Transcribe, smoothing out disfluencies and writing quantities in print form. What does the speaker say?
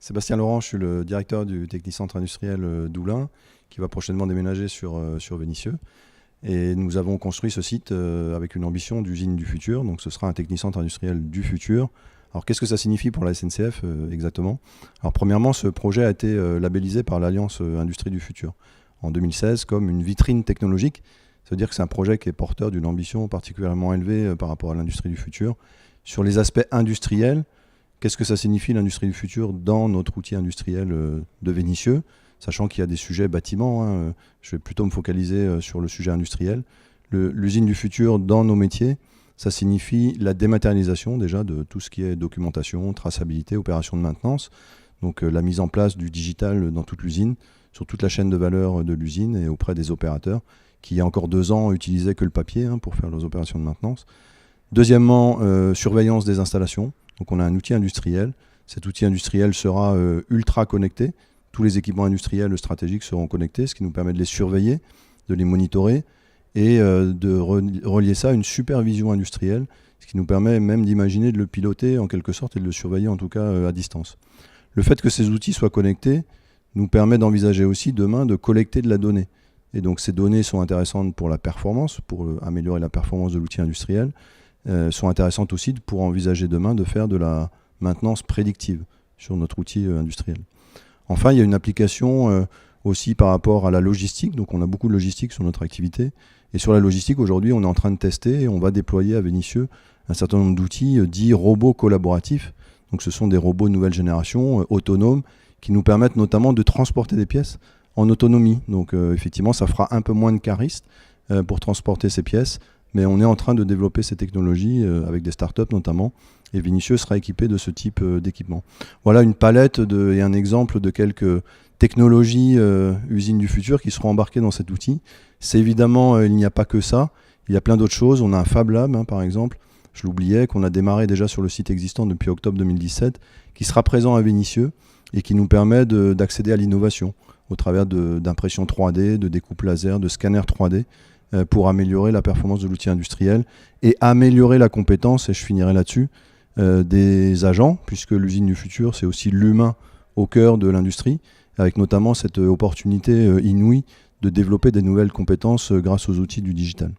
Sébastien Laurent, je suis le directeur du Technicentre industriel d'Oulin, qui va prochainement déménager sur Vénissieux. Et nous avons construit ce site avec une ambition d'usine du futur, donc ce sera un Technicentre industriel du futur. Alors qu'est-ce que ça signifie pour la SNCF exactement? Alors premièrement, ce projet a été labellisé par l'Alliance Industrie du futur en 2016 comme une vitrine technologique. Ça veut dire que c'est un projet qui est porteur d'une ambition particulièrement élevée par rapport à l'industrie du futur. Sur les aspects industriels, qu'est-ce que ça signifie l'industrie du futur dans notre outil industriel de Vénissieux, sachant qu'il y a des sujets bâtiments, hein, je vais plutôt me focaliser sur le sujet industriel. L'usine du futur dans nos métiers, ça signifie la dématérialisation déjà de tout ce qui est documentation, traçabilité, opération de maintenance, donc la mise en place du digital dans toute l'usine, sur toute la chaîne de valeur de l'usine et auprès des opérateurs, qui il y a encore 2 ans utilisaient que le papier pour faire leurs opérations de maintenance. Deuxièmement, surveillance des installations. Donc on a un outil industriel. Cet outil industriel sera ultra connecté. Tous les équipements industriels stratégiques seront connectés, ce qui nous permet de les surveiller, de les monitorer et de relier ça à une supervision industrielle, ce qui nous permet même d'imaginer de le piloter en quelque sorte et de le surveiller en tout cas à distance. Le fait que ces outils soient connectés nous permet d'envisager aussi demain de collecter de la donnée. Et donc ces données sont intéressantes pour la performance, pour améliorer la performance de l'outil industriel, sont intéressantes aussi pour envisager demain de faire de la maintenance prédictive sur notre outil industriel. Enfin, il y a une application aussi par rapport à la logistique. Donc on a beaucoup de logistique sur notre activité. Et sur la logistique, aujourd'hui, on est en train de tester et on va déployer à Vénissieux un certain nombre d'outils dits robots collaboratifs. Donc ce sont des robots de nouvelle génération, autonomes, qui nous permettent notamment de transporter des pièces en autonomie. Donc effectivement, ça fera un peu moins de caristes pour transporter ces pièces. Mais on est en train de développer ces technologies avec des startups notamment. Et Vénissieux sera équipé de ce type d'équipement. Voilà une palette et un exemple de quelques technologies usines du futur qui seront embarquées dans cet outil. C'est évidemment, il n'y a pas que ça. Il y a plein d'autres choses. On a un Fab Lab, par exemple. Je l'oubliais, qu'on a démarré déjà sur le site existant depuis octobre 2017, qui sera présent à Vénissieux et qui nous permet d'accéder à l'innovation au travers d'impression 3D, de découpe laser, de scanner 3D, pour améliorer la performance de l'outil industriel et améliorer la compétence, et je finirai là-dessus, des agents, puisque l'usine du futur, c'est aussi l'humain au cœur de l'industrie, avec notamment cette opportunité inouïe de développer des nouvelles compétences grâce aux outils du digital.